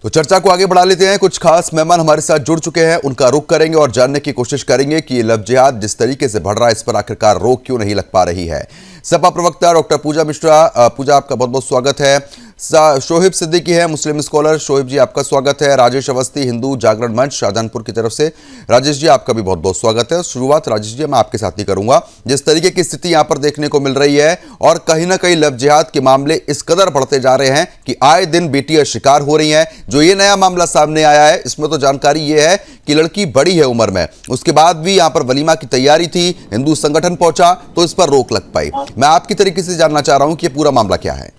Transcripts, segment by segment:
तो चर्चा को आगे बढ़ा लेते हैं। कुछ खास मेहमान हमारे साथ जुड़ चुके हैं, उनका रुख करेंगे और जानने की कोशिश करेंगे कि ये लव जिहाद जिस तरीके से बढ़ रहा है इस पर आखिरकार रोक क्यों नहीं लग पा रही है। सपा प्रवक्ता डॉक्टर पूजा मिश्रा, पूजा आपका बहुत बहुत स्वागत है। शोहिब सिद्दीकी है मुस्लिम स्कॉलर, शोहिब जी आपका स्वागत है। राजेश अवस्थी हिंदू जागरण मंच शाहजहांपुर की तरफ से, राजेश जी आपका भी बहुत बहुत स्वागत है। शुरुआत राजेश जी मैं आपके साथ ही करूंगा। जिस तरीके की स्थिति यहां पर देखने को मिल रही है और कहीं ना कहीं लव जिहाद के मामले इस कदर बढ़ते जा रहे हैं कि आए दिन बेटियां शिकार हो रही हैं। जो ये नया मामला सामने आया है इसमें तो जानकारी ये है कि लड़की बड़ी है उम्र में, उसके बाद भी यहां पर वलीमा की तैयारी थी, हिंदू संगठन पहुंचा तो इस पर रोक लग पाई। मैं आपकी तरीके से जानना चाह रहा हूं कि ये पूरा मामला क्या है।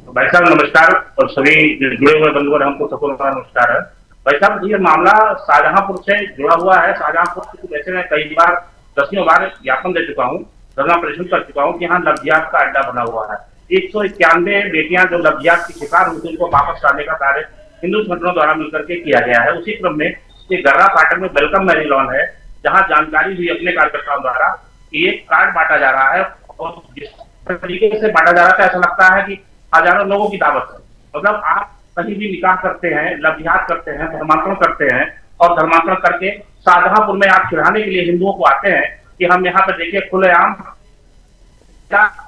भाई साहब नमस्कार, और सभी जुड़े हुए बंधुओं हमको सबको नमस्कार है। भाई साहब ये मामला शाहजहांपुर से जुड़ा हुआ है। शाहजहांपुर से वैसे मैं कई बार 10वीं बार ज्ञापन दे चुका हूँ, धरना प्रदर्शन कर चुका हूँ कि यहाँ लव जिहाद का अड्डा बना हुआ है। 191 बेटियां जो लव जिहाद की शिकार हुई थी उनको वापस लाने का कार्य हिंदू संगठनों द्वारा मिलकर के किया गया है। उसी क्रम में ये गर्रा फाटक में वेलकम मैरिज लॉन है, जहाँ जानकारी हुई अपने कार्यकर्ताओं द्वारा कि एक कार्ड बांटा जा रहा है और जिस तरीके से बांटा जा रहा था ऐसा लगता है कि हजारों लोगों की दावत है। मतलब आप कहीं भी निकाह करते हैं, लव जिहाद करते हैं, धर्मांतरण करते हैं और धर्मांतरण करके शाहजहांपुर में आप चिढ़ाने के लिए हिंदुओं को आते हैं कि हम यहाँ पे देखिए खुलेआम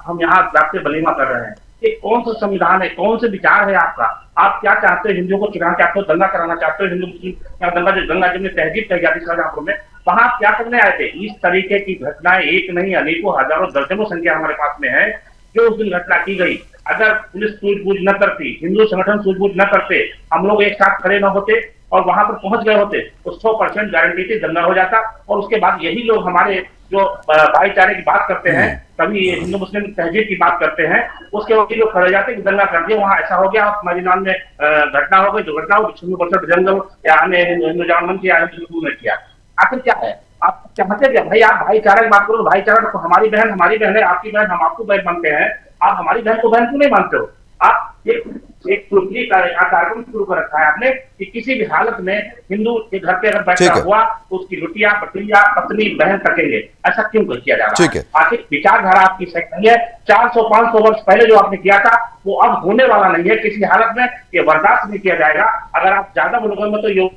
हम यहाँ जाते वलीमा कर रहे हैं। ये कौन सा संविधान है, कौन से विचार है आपका? आप क्या चाहते हो? हिंदुओं को चिढ़ाना चाहते हो, दंगा कराना चाहते हो? हिंदू मुस्लिम दंगा जो गंगा जमुनी तहजीब कही जाती है शाहजहांपुर में, वहां क्या करने आए थे? इस तरीके की घटनाएं एक नहीं अनेकों हजारों दर्जनों संख्या हमारे पास में है जो उस दिन घटना की गई। अगर पुलिस सूझबूझ न करती, हिंदू संगठन सूझबूझ न करते, हम लोग एक साथ खड़े न होते और वहां पर पहुंच गए होते तो 100% गारंटी थी दंगा हो जाता। और उसके बाद यही लोग हमारे जो भाईचारे की बात करते हैं, कभी हिंदू मुस्लिम तहजीब की बात करते हैं, उसके वही लोग खड़े जाते कि दंगा कर दिया, वहां ऐसा हो गया, मैदान में घटना हो गई, दुर्घटना हो, 100% जंगल या हमने हिंदू जागरण मंच या हिंदू ने किया। आखिर क्या है? आप चाहते क्या भाई? आप भाईचारा की बात करो, भाईचारा तो हमारी बहन है, आपकी बहन हम आपको बहन मानते हैं, आप हमारी बहन को बहन क्यों नहीं मानते हो? आप एक कार्यक्रम शुरू कर रखा है आपने कि किसी भी हालत में हिंदू के घर पे अगर बैठा हुआ तो उसकी लुटिया पटिया पत्नी बहन तकेंगे। ऐसा क्यों किया जा रहा है? आखिर विचारधारा आपकी सही नहीं है। 400-500 वर्ष पहले जो आपने किया था वो अब होने वाला नहीं है किसी हालत में, ये बर्दाश्त नहीं किया जाएगा। अगर आप ज्यादा मुल्कों में तो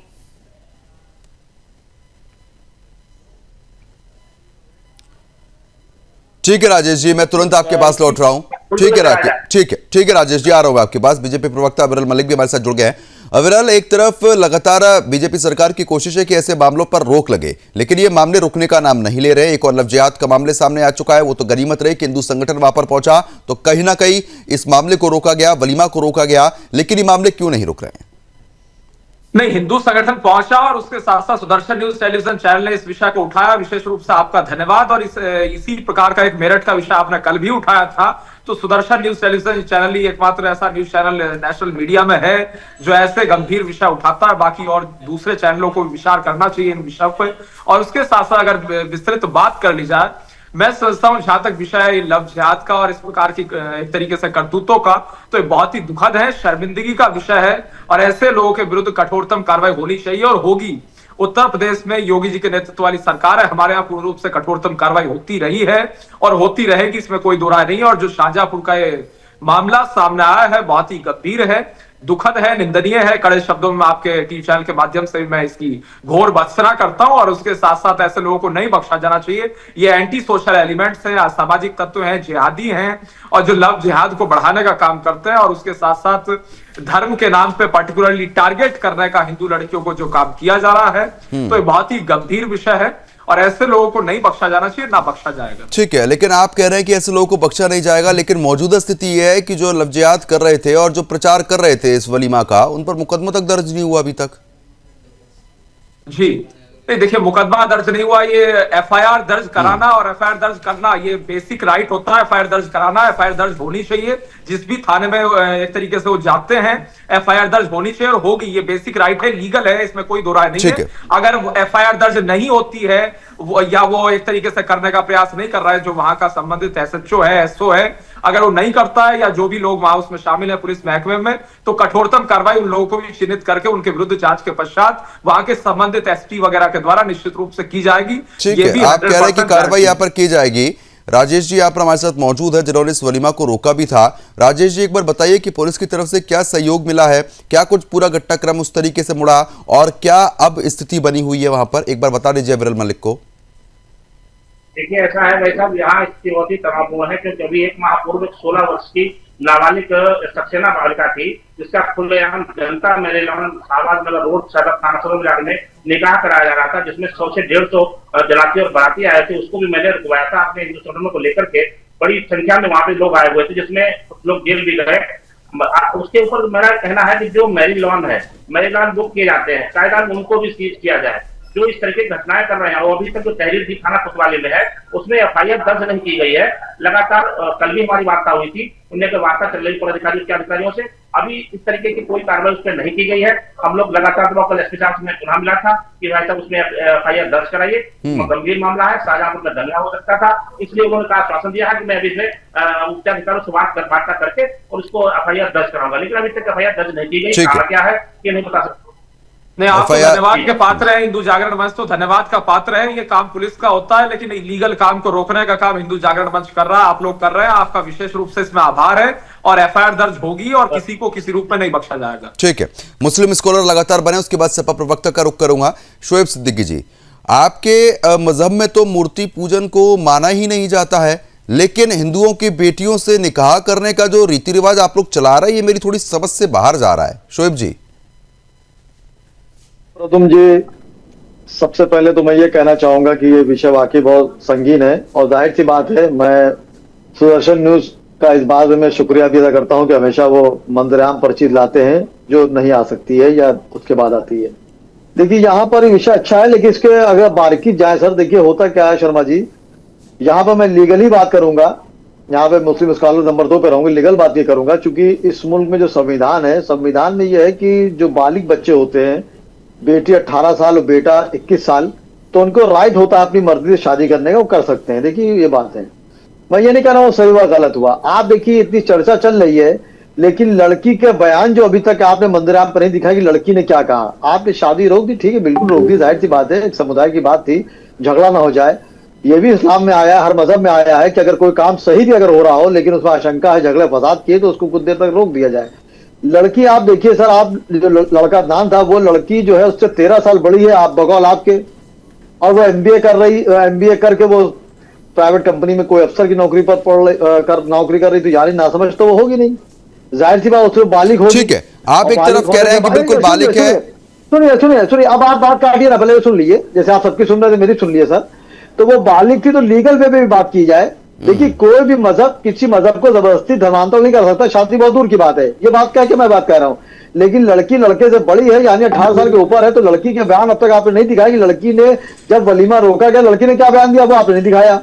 ठीक है राजेश जी, मैं तुरंत आपके पास लौट रहा हूं। ठीक है राजेश जी, आ रहा हूं आपके पास। बीजेपी प्रवक्ता विरल मलिक भी हमारे साथ जुड़ गए हैं। विरल, एक तरफ लगातार बीजेपी सरकार की कोशिश है कि ऐसे मामलों पर रोक लगे, लेकिन ये मामले रुकने का नाम नहीं ले रहे। एक और लव जिहाद का मामले सामने आ चुका है, वो तो गनीमत रही कि हिंदू संगठन वहां पर पहुंचा तो कहीं ना कहीं इस मामले को रोका गया, वलीमा को रोका गया, लेकिन ये मामले क्यों नहीं रुक रहे हैं? नहीं, हिंदू संगठन पहुंचा और उसके साथ साथ सुदर्शन न्यूज टेलीविजन चैनल ने इस विषय को उठाया। विशेष रूप से आपका धन्यवाद। और इसी प्रकार का एक मेरठ का विषय आपने कल भी उठाया था। तो सुदर्शन न्यूज टेलीविजन चैनल ही एकमात्र ऐसा न्यूज चैनल नेशनल मीडिया में है जो ऐसे गंभीर विषय उठाता है। बाकी और दूसरे चैनलों को विचार करना चाहिए इन विषयों पर। और उसके साथ साथ अगर विस्तृत बात कर ली जाए, मैं समझता हूं जहां तक विषय लव जिहाद का और इस प्रकार की एक तरीके से करतूतों का, तो ये बहुत ही दुखद है, शर्मिंदगी का विषय है। और ऐसे लोगों के विरुद्ध कठोरतम कार्रवाई होनी चाहिए और होगी। उत्तर प्रदेश में योगी जी के नेतृत्व वाली सरकार है, हमारे यहाँ पूर्ण रूप से कठोरतम कार्रवाई होती रही है और होती रहेगी, इसमें कोई दो राय नहीं है। और जो शाहजहांपुर का ये मामला सामने आया है बहुत ही गंभीर है, दुखद है, निंदनीय है। कड़े शब्दों में आपके टीवी चैनल के माध्यम से मैं इसकी घोर भर्त्सना करता हूं। और उसके साथ साथ ऐसे लोगों को नहीं बख्शा जाना चाहिए। ये एंटी सोशल एलिमेंट्स हैं, असामाजिक तत्व हैं, जिहादी हैं और जो लव जिहाद को बढ़ाने का काम करते हैं और उसके साथ साथ धर्म के नाम पे पर्टिकुलरली टारगेट करने का हिंदू लड़कियों को जो काम किया जा रहा है, तो ये बहुत ही गंभीर विषय है और ऐसे लोगों को नहीं बख्शा जाना चाहिए, ना बख्शा जाएगा। ठीक है, लेकिन आप कह रहे हैं कि ऐसे लोगों को बख्शा नहीं जाएगा, लेकिन मौजूदा स्थिति यह है कि जो लव जिहाद कर रहे थे और जो प्रचार कर रहे थे इस वलीमा का, उन पर मुकदमा तक दर्ज नहीं हुआ अभी तक। जी नहीं, देखिए मुकदमा दर्ज नहीं हुआ, ये एफआईआर दर्ज कराना और एफआईआर दर्ज करना ये बेसिक राइट होता है। एफआईआर दर्ज कराना, एफआईआर दर्ज होनी चाहिए। जिस भी थाने में एक तरीके से वो जाते हैं, एफआईआर दर्ज होनी चाहिए और होगी, ये बेसिक राइट है, लीगल है, इसमें कोई दो राय नहीं है। अगर एफआईआर दर्ज नहीं होती है या वो एक तरीके से करने का प्रयास नहीं कर रहा है, जो वहां का संबंधित एसएचओ है, एसओ है, अगर वो नहीं करता है या जो भी लोग वहां उसमें शामिल है पुलिस महकमे में, तो कठोरतम कार्रवाई उन लोगों को भी चिन्हित करके उनके विरुद्ध जांच के पश्चात वहां के संबंधित एसपी वगैरह के द्वारा निश्चित रूप से की जाएगी। ठीक है, आप कह रहे हैं कि कार्रवाई यहाँ पर की जाएगी। राजेश जी आप हमारे साथ मौजूद है जिन्होंने इस वलीमा को रोका भी था। राजेश जी एक बार बताइए कि पुलिस की तरफ से क्या सहयोग मिला है, क्या कुछ पूरा घटनाक्रम उस तरीके से मुड़ा और क्या अब स्थिति बनी हुई है वहां पर, एक बार बता दीजिए विरल मलिक को। देखिए ऐसा है भाई साहब, यहाँ स्थिति बहुत ही तनावपूर्ण है क्योंकि अभी एक माह पूर्व 16 वर्ष की नाबालिग सक्सेना बालिका थी जिसका खुलेआम जनता मेरीलैंड शाहबाज नगर रोड सदर थाना सदर में निकाह कराया जा रहा था, जिसमें 100 से 150 जलाती और बाराती आए थे। उसको भी मैंने रुकवाया था अपने हिंदू संगठनों को लेकर के। बड़ी संख्या में वहां पे लोग आए हुए थे जिसमें कुछ लोग जेल भी गए। उसके ऊपर मेरा कहना है कि जो मैरीलैंड बुक किए जाते हैं कायदा उनको भी सीज किया जाए। जो इस तरह की घटनाएं कर रहे हैं वो अभी तक जो तहरीर दी थाना कोतवाली में है उसमें एफआईआर दर्ज नहीं की गई है। लगातार कल भी हमारी वार्ता हुई थी, उनके वार्ता चल रही पदाधिकारियों के अधिकारियों से, अभी इस तरीके की कोई कार्रवाई उस पर नहीं की गई है। हम लोग लगातार कल एसपी साहब से पुनः मिला था कि भाई साहब उसमें एफआईआर दर्ज कराइए, गंभीर मामला है, शाहजहांपुर में दंगा हो सकता था, इसलिए उन्होंने कहा आश्वासन दिया है कि मैं अभी से उच्चाधिकारियों से वार्ता करके और उसको एफआईआर दर्ज कराऊंगा। लेकिन अभी तक एफआईआर दर्ज नहीं की गई, कारण क्या है ये नहीं बता सकता। नहीं, आप तो धन्यवाद के पात्र हैं, हिंदू जागरण मंच तो धन्यवाद का पात्र है। ये काम पुलिस का होता है लेकिन इलीगल काम को रोकने का काम हिंदू जागरण मंच कर रहा है, आप लोग कर रहे हैं। आपका विशेष रूप से इसमें आभार है और एफआईआर दर्ज होगी और किसी को किसी रूप में नहीं बख्शा जाएगा। ठीक है, मुस्लिम स्कॉलर लगातार बने, उसके बाद सपा प्रवक्ता का रुख करूंगा। शोएब सिद्दीकी जी, आपके मजहब में तो मूर्ति पूजन को माना ही नहीं जाता है, लेकिन हिंदुओं की बेटियों से निकाह करने का जो रीति रिवाज आप लोग चला रहे हैं ये मेरी थोड़ी समझ से बाहर जा रहा है। शोएब जी। तुम जी, सबसे पहले तो मैं ये कहना चाहूंगा कि ये विषय वाकई बहुत संगीन है और जाहिर सी बात है मैं सुदर्शन न्यूज का इस बात में मैं शुक्रिया भी अदा करता हूं कि हमेशा वो मंदराम पर चीज लाते हैं जो नहीं आ सकती है या उसके बाद आती है। देखिए यहाँ पर विषय अच्छा है लेकिन इसके अगर बारीकी जाए सर, देखिए होता क्या है शर्मा जी, यहाँ पर मैं लीगली बात करूंगा, यहाँ पे मुस्लिम स्कॉलर नंबर 2 पे रहूंगा, लीगल बात ये करूंगा चूंकि इस मुल्क में जो संविधान है, संविधान में यह है कि जो बालिग बच्चे होते हैं, बेटी 18 साल और बेटा 21 साल, तो उनको राइट होता है अपनी मर्जी से शादी करने का, वो कर सकते हैं। देखिए ये बात है, मैं ये नहीं कह रहा हूँ सही हुआ गलत हुआ। आप देखिए इतनी चर्चा चल रही है लेकिन लड़की के बयान जो अभी तक आपने मंदिराम पर नहीं दिखा कि लड़की ने क्या कहा। आपने शादी रोक दी, ठीक है, बिल्कुल रोक दी, जाहिर सी बात है, एक समुदाय की बात थी, झगड़ा ना हो जाए। ये भी इस्लाम में आया है, हर मजहब में आया है कि अगर कोई काम सही भी अगर हो रहा हो लेकिन उसमें आशंका है झगड़े फसाद किए तो उसको कुछ देर तक रोक दिया जाए। लड़की आप देखिए सर, आप जो लड़का नाम था वो लड़की जो है उससे 13 साल बड़ी है आप बगौल आपके, और वो एमबीए कर रही, एमबीए करके वो प्राइवेट कंपनी में कोई अफसर की नौकरी पर नौकरी कर रही, तो यानी ना समझ तो वो होगी नहीं, जाहिर सी बात उसमें बालिग होगी। ठीक है, आप एक तरफ कह रहे हैं कि बिल्कुल बालिग है। सुनिए अब आप बात काटिए ना, पहले सुन लीजिए, जैसे आप सबकी सुन रहे थे मेरी सुन लिए सर। तो वो बालिग थी तो लीगल वे में भी बात की जाए। देखिए कोई भी मजहब किसी मजहब को जबरदस्ती धर्मांतर नहीं कर सकता, शादी बहुत दूर की बात है, ये बात कह के मैं बात कह रहा हूँ। लेकिन लड़की लड़के से बड़ी है यानी 18 साल के ऊपर है, तो लड़की के बयान अब तक आपने नहीं दिखाया कि लड़की ने जब वलीमा रोका गया लड़की ने क्या बयान दिया, वो आपने नहीं दिखाया।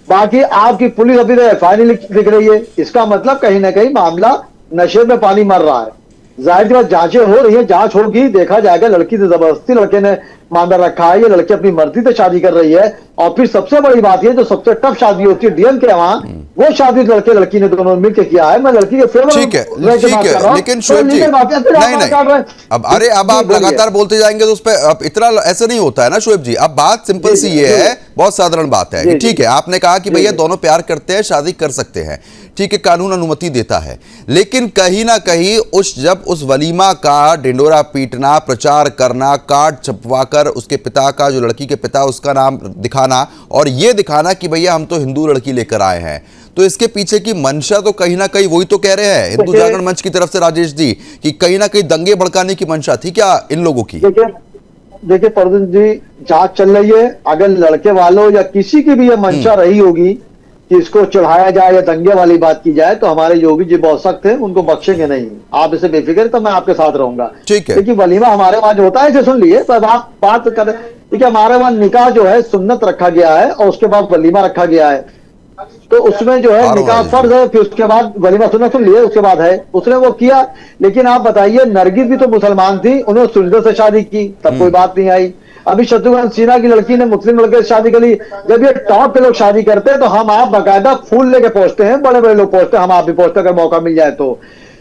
बाकी आपकी पुलिस अभी तक एफआईआर लिख रही है, इसका मतलब कहीं ना कहीं मामला नशे में पानी मर रहा है। जाहिर सी बात जांचें हो रही है, जांच होगी, देखा जाएगा लड़की से जबरदस्ती लड़के ने मामला रखा है, ये लड़की अपनी मर्जी से शादी कर रही है। और फिर सबसे बड़ी बात ये जो सबसे टफ शादी होती है डीएम के वहां, वो शादी लड़के लड़की ने दोनों मिलकर किया है। मैं लड़की के फेवर ठीक है, लेकिन शोएब जी नहीं, अब अरे अब आप लगातार बोलते जाएंगे तो उस पर अब इतना ऐसा नहीं होता है ना शोएब जी। अब बात सिंपल सी ये है, बहुत साधारण बात है कि ठीक है आपने कहा कि भैया दोनों प्यार करते हैं, शादी कर सकते हैं, ठीक है, कानून अनुमति देता है, लेकिन कहीं ना कहीं जब उस वलीमा का डिंडोरा पीटना, प्रचार करना, कार्ड छपवाकर उसके पिता का, जो लड़की के पिता उसका नाम दिखाना और ये दिखाना कि भैया हम तो हिंदू लड़की लेकर आए हैं, तो इसके पीछे की मंशा तो कहीं ना कहीं वही तो कह रहे हैं हिंदू जागरण मंच की तरफ से राजेश जी कि कहीं ना कहीं दंगे भड़काने की मंशा थी क्या इन लोगों की? देखिए प्रदीप जी, जांच चल रही है, अगर लड़के वालों या किसी की भी ये मंशा रही होगी कि इसको चढ़ाया जाए या दंगे वाली बात की जाए तो हमारे योगी जी बहुत सख्त हैं, उनको बख्शेंगे नहीं। आप इसे बेफिक्र, तो मैं आपके साथ रहूंगा। ठीक है, क्योंकि वलीमा हमारे वहां जो होता है, इसे सुन लिए, पर आप बात करें, देखिए हमारे वहां निकाह जो है सुन्नत रखा गया है और उसके बाद वलीमा रखा गया है, तो उसमें जो है निकाह फर्ज है, फिर उसके बाद वलीमा सुन्नत सुन लिए, उसके बाद है, उसने वो किया। लेकिन आप बताइए, नरगिस भी तो मुसलमान थी, उन्होंने सुन्नत से शादी की, तब कोई बात नहीं आई। अभी शत्रुघ्न सिन्हा की लड़की ने मुस्लिम लड़के से शादी करी। जब ये टॉप पे लोग शादी करते हैं तो हम आप बाकायदा फूल लेके पहुंचते हैं, बड़े बड़े लोग पहुंचते हैं, हम आप भी पहुंचते अगर मौका मिल जाए तो।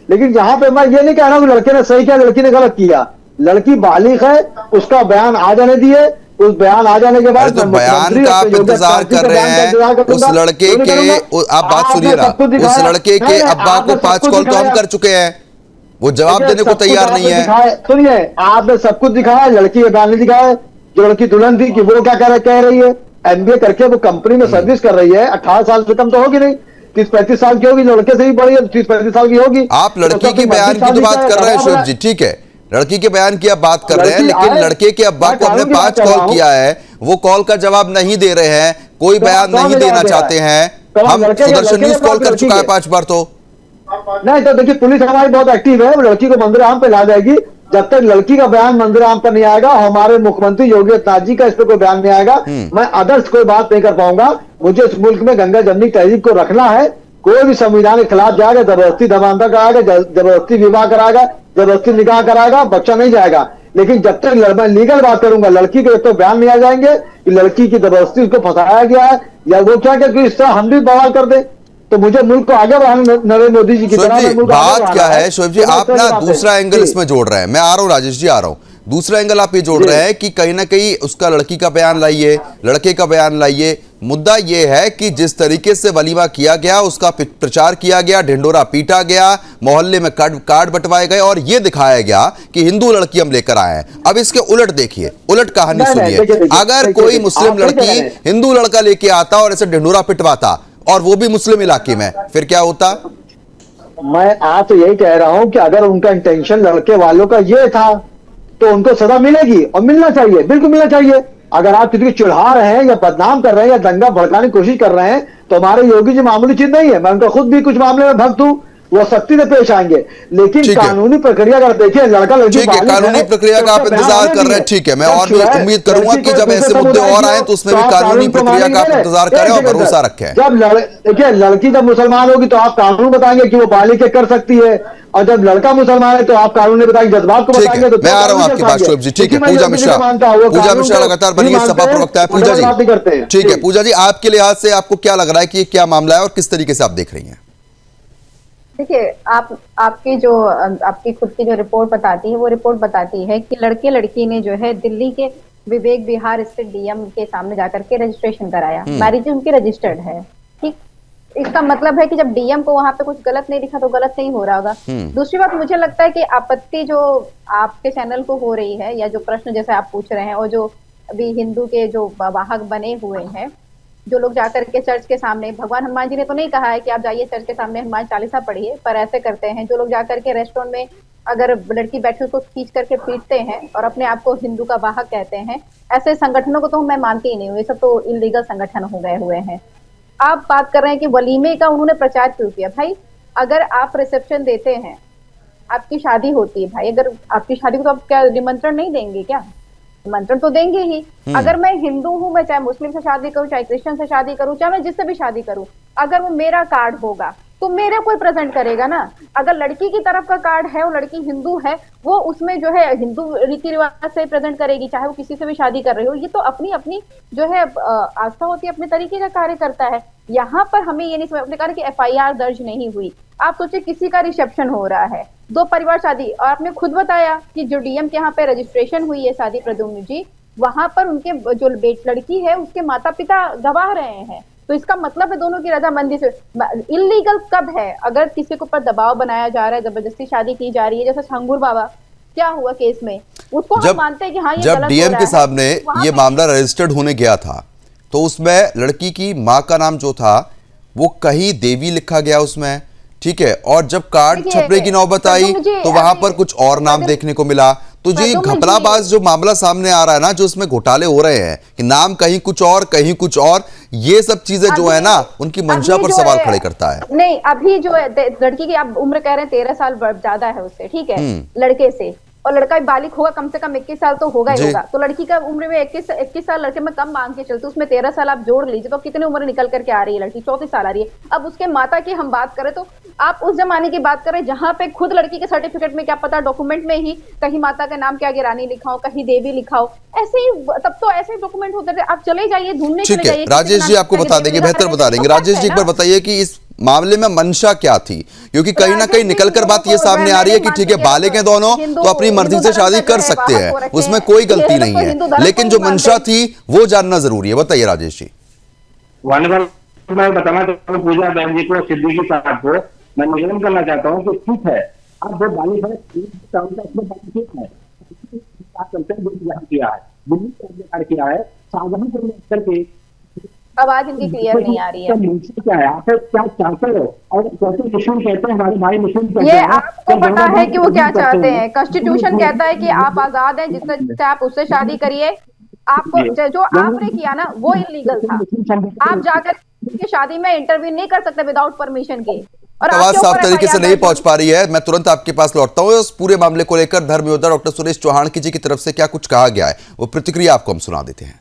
लेकिन यहाँ पे मैं ये नहीं कह रहा हूँ कि लड़के ने सही किया, लड़की ने गलत किया। लड़की बालिग है, उसका बयान आ जाने दिए, उस बयान आ जाने के अरे बाद तो बयान का आप इंतजार कर रहे हैं। उस लड़के के, आप बात सुनिए ना, उस लड़के के अब्बा को 5 कॉल तो हम कर चुके हैं, वो जवाब देने को तैयार नहीं है। सुनिए, आपने सब कुछ दिखाया, लड़की का बयान नहीं दिखाया। जो लड़की दुल्हन थी कि वो क्या कह रही है, एमबीए करके वो कंपनी में सर्विस कर रही है, 18 साल से कम तो होगी नहीं, 30-35 साल की होगी, लड़के से ही बड़ी है, 30-35 साल की होगी। आप लड़की के बयान की तो बात कर रहे हैं शोएब जी, ठीक है, लड़की के बयान की आप बात कर रहे हैं, लेकिन लड़के के अब्बा को हमने 5 कॉल किया है, वो कॉल का जवाब नहीं दे रहे हैं, कोई बयान नहीं देना चाहते हैं। हम सुदर्शन न्यूज कॉल कर चुका है 5 बार। तो नहीं तो देखिए, पुलिस हमारी बहुत एक्टिव है, वो लड़की को मंदिर आम पे ला जाएगी। जब तक लड़की का बयान मंदिर आम पर नहीं आएगा, हमारे मुख्यमंत्री योगी आदित्यनाथ जी का इस पर कोई बयान नहीं आएगा, मैं आदर्श कोई बात नहीं कर पाऊंगा। मुझे इस मुल्क में गंगा जमनी तहजीब को रखना है। कोई भी संविधान के खिलाफ जाएगा, जबरदस्ती धर्मांतर कराएगा, जबरदस्ती विवाह कराएगा, जबरदस्ती निकाह कराएगा, बच्चा नहीं जाएगा। लेकिन जब तक मैं लीगल बात करूंगा, लड़की के तो बयान नहीं आ जाएंगे कि लड़की की जबरदस्ती उसको फंसाया गया है या वो क्या कि इस तरह हम भी बवाल कर दे, तो मुझे मुल्क को आगे बढ़ाना, नरेंद्र मोदी जी की तरह बात क्या है शोएब जी, आप ना दूसरा एंगल इसमें जोड़ रहे हैं। मैं आ रहा हूं राजेश जी, आ रहा हूं। दूसरा एंगल आप ये जोड़ रहे हैं कि कहीं ना कहीं उसका लड़की का बयान लाइए, लड़के का बयान लाइए। मुद्दा ये है कि जिस तरीके से वलीमा किया गया, उसका प्रचार किया गया, ढिंडोरा पीटा गया, मोहल्ले में कार्ड बंटवाए गए और यह दिखाया गया कि हिंदू लड़की हम लेकर आए हैं। अब इसके उलट देखिए, उलट कहानी सुनिए। अगर कोई मुस्लिम लड़की हिंदू लड़का लेके आता और ऐसे ढिंडोरा पिटवाता, और वो भी मुस्लिम इलाके में, फिर क्या होता? मैं आज तो यही कह रहा हूं कि अगर उनका इंटेंशन लड़के वालों का ये था तो उनको सजा मिलेगी और मिलना चाहिए, बिल्कुल मिलना चाहिए। अगर आप किसी को चिढ़ा रहे हैं या बदनाम कर रहे हैं या दंगा भड़काने की कोशिश कर रहे हैं, तो हमारे योगी जी मामूली चीज नहीं है। मैं उनका खुद भी कुछ मामले में भक्त हूं, वो सख्ती से पेश आएंगे, लेकिन कानूनी प्रक्रिया अगर देखिए, लड़का लड़की ठीक है, कानूनी प्रक्रिया का आप इंतजार कर रहे हैं, ठीक है। मैं और भी उम्मीद करूंगा कि जब ऐसे मुद्दे और आए तो उसमें भी कानूनी प्रक्रिया का आप इंतजार करें और भरोसा रखें। जब देखिए, लड़की जब मुसलमान होगी तो आप कानून बताएंगे कि वो बालिग कर सकती है, और जब लड़का मुसलमान है तो आप कानून नहीं बताएंगे, जज्बात को बताएंगे। तो मैं आ रहा हूं आपकी बात शोएब जी, ठीक है। पूजा मिश्रा लगातार बनी है, सपा प्रवक्ता है। पूजा जी, ठीक है। पूजा जी, आपके लिहाज से आपको क्या लग रहा है कि क्या मामला है और किस तरीके से आप देख रही हैं? देखिए, आपकी खुद की जो रिपोर्ट बताती है, वो रिपोर्ट बताती है कि लड़के लड़की ने जो है दिल्ली के विवेक विहार स्थित डीएम के सामने जाकर के रजिस्ट्रेशन कराया। मैरिज उनकी रजिस्टर्ड है, ठीक। इसका मतलब है कि जब डीएम को वहां पे कुछ गलत नहीं दिखा तो गलत नहीं हो रहा होगा। दूसरी बात, मुझे लगता है कि आपत्ति जो आपके चैनल को हो रही है, या जो प्रश्न जैसे आप पूछ रहे हैं, और जो अभी हिंदू के जो वाहक बने हुए हैं, जो लोग जाकर के चर्च के सामने, भगवान हनुमान जी ने तो नहीं कहा है कि आप जाइए चर्च के सामने हनुमान चालीसा पढ़िए, पर ऐसे करते हैं। जो लोग जाकर के रेस्टोरेंट में अगर लड़की बैठी उसको खींच करके पीटते हैं और अपने आप को हिंदू का वाहक कहते हैं, ऐसे संगठनों को तो मैं मानती ही नहीं हूँ। ये सब तो इलीगल संगठन हो गए हुए हैं। आप बात कर रहे हैं कि वलीमे का उन्होंने प्रचार क्यों किया। भाई, अगर आप रिसेप्शन देते हैं, आपकी शादी होती है, भाई अगर आपकी शादी को तो आप क्या निमंत्रण नहीं देंगे क्या? निमंत्रण तो देंगे ही। अगर मैं हिंदू हूं, मैं चाहे मुस्लिम से शादी करूं, चाहे क्रिश्चियन से शादी करूं, चाहे मैं जिससे भी शादी करूं, अगर वो मेरा कार्ड होगा तो मेरे कोई प्रेजेंट करेगा ना। अगर लड़की की तरफ का कार्ड है, वो लड़की हिंदू है, वो उसमें जो है हिंदू रीति रिवाज से प्रेजेंट करेगी, चाहे वो किसी से भी शादी कर रही हो। ये तो अपनी अपनी जो है आस्था होती है, अपने तरीके का कार्य करता है। यहाँ पर हमें ये नहीं समझ, अपने कहा कि एफआईआर दर्ज नहीं हुई। आप सोचिए, किसी का रिसेप्शन हो रहा है, 2 परिवार शादी, और आपने खुद बताया कि जो डीएम के यहाँ पे रजिस्ट्रेशन हुई है शादी, प्रद्युम्न जी, वहां पर उनके जो लड़की है उसके माता पिता गवाह रहे हैं। तो इसका मतलब है दोनों की रजामंदी से। इलीगल कब है? अगर किसी के ऊपर दबाव बनाया जा रहा है, जबरदस्ती शादी की जा रही है, जैसे छंगूर बाबा क्या हुआ केस में, उसको हम मानते हैं कि हाँ, ये जब डीएम के सामने ये मामला रजिस्टर्ड होने गया था, तो उसमें लड़की की माँ का नाम जो था वो कहीं देवी लिखा गया उसमें, ठीक है। और जब कार्ड छपने की नौबत आई तो वहां पर कुछ और नाम देखने को मिला। तो जी घपलाबाज जो मामला सामने आ रहा है ना, जो उसमें घोटाले हो रहे हैं कि नाम कहीं कुछ और कहीं कुछ और, ये सब चीजें जो है ना, उनकी मंशा पर सवाल खड़े करता है। नहीं, अभी जो है लड़की की आप उम्र कह रहे हैं 13 साल ज्यादा है उससे, ठीक है, लड़के से, और लड़का भी बालिग होगा, कम से कम 21 साल तो होगा ही होगा। तो लड़की का उम्र में 21 साल लड़के में कम मांग के चलते, उसमें 13 साल आप जोड़ लीजिए तो कितनी उम्र निकल करके आ रही है लड़की? 34 साल आ रही है। अब उसके माता की हम बात करें तो आप उस जमाने की बात करें जहां पे खुद लड़की के सर्टिफिकेट में क्या पता, डॉक्यूमेंट में ही कहीं माता का नाम के आगे रानी लिखा हो, कहीं देवी लिखा हो, ऐसे ही, तब तो ऐसे डॉक्यूमेंट होते थे। आप चले जाइए, ढूंढने चले जाइए। राजेश जी आपको बता देंगे, बेहतर बता देंगे। राजेश जी एक बार बताइए कि इस मामले में मंशा क्या थी, क्योंकि कहीं ना कहीं निकलकर बात ये सामने आ रही है कि ठीक है बालिग हैं दोनों तो अपनी मर्जी से शादी कर सकते हैं, उसमें कोई गलती नहीं है, लेकिन जो मंशा थी वो जानना जरूरी है। बताइए राजेश जी। मैं बताना चाहता हूँ पूजा बहन जी को, सिद्दीकी साहब को, मैं निवेदन करना चाहता हूँ कि ठीक है अब वो बालिग है, ठीक है किया है, दिल्ली किया है, शाहजहांपुर में करके आवाज इनकी क्लियर नहीं आ रही है। क्या है आप क्या चाहते हो और कैसे मुस्लिम कहते हैं हमारे भाई मुस्लिम ये आपको पता है कि वो क्या चाहते हैं? कॉन्स्टिट्यूशन कहता है कि आप आजाद हैं, जिससे आप उससे शादी करिए। आपको जो आपने किया ना वो इलीगल था। आप जाकर के शादी में इंटरव्यू नहीं कर सकते विदाउट परमिशन के। और आवाज साफ तरीके से नहीं पहुंच पा रही है। मैं तुरंत आपके पास लौटता हूं। उस पूरे मामले को लेकर धर्म योद्धा डॉक्टर सुरेश चौहान जी की तरफ से क्या कुछ कहा गया है, वो प्रतिक्रिया आपको हम सुना देते हैं।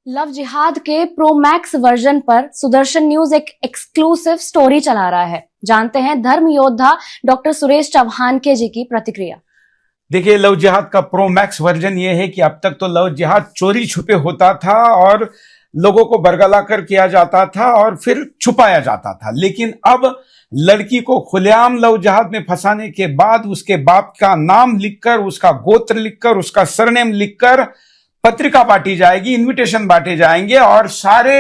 लव जिहाद के प्रो मैक्स वर्जन पर सुदर्शन न्यूज एक एक्सक्लूसिव स्टोरी चला रहा है। जानते हैं धर्म योद्धा डॉक्टर सुरेश चौहान जी की प्रतिक्रिया। देखिए, लव जिहाद का प्रो मैक्स वर्जन ये है कि अब तक तो लव जिहाद चोरी छुपे होता था और लोगों को बरगला कर किया जाता था और फिर छुपाया जाता था, लेकिन अब लड़की को खुलेआम लव जिहाद में फंसाने के बाद उसके बाप का नाम लिखकर, उसका गोत्र लिखकर, उसका सरनेम लिखकर पत्रिका बांटी जाएगी, इनविटेशन बांटे जाएंगे और सारे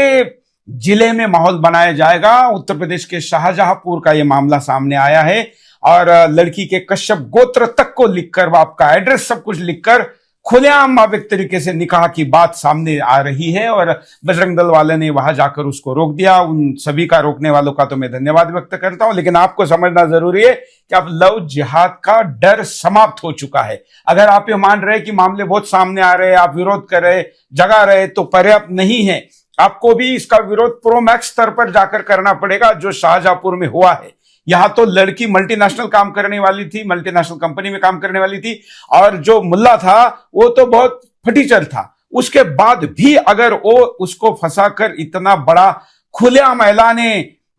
जिले में माहौल बनाया जाएगा। उत्तर प्रदेश के शाहजहांपुर का यह मामला सामने आया है और लड़की के कश्यप गोत्र तक को लिखकर, बाप का एड्रेस सब कुछ लिखकर खुलेआम अब एक तरीके से निकाह की बात सामने आ रही है और बजरंग दल वाले ने वहां जाकर उसको रोक दिया। उन सभी का रोकने वालों का तो मैं धन्यवाद व्यक्त करता हूं, लेकिन आपको समझना जरूरी है कि अब लव जिहाद का डर समाप्त हो चुका है। अगर आप ये मान रहे कि मामले बहुत सामने आ रहे, आप विरोध कर रहे, जगा रहे, तो पर्याप्त नहीं है। आपको भी इसका विरोध प्रो मैक्स स्तर पर जाकर करना पड़ेगा, जो शाहजहांपुर में हुआ है। यहां तो लड़की मल्टीनेशनल काम करने वाली थी, मल्टीनेशनल कंपनी में काम करने वाली थी और जो मुल्ला था वो तो बहुत फटीचर था। उसके बाद भी अगर वो उसको फंसाकर इतना बड़ा खुलेआम ऐलाने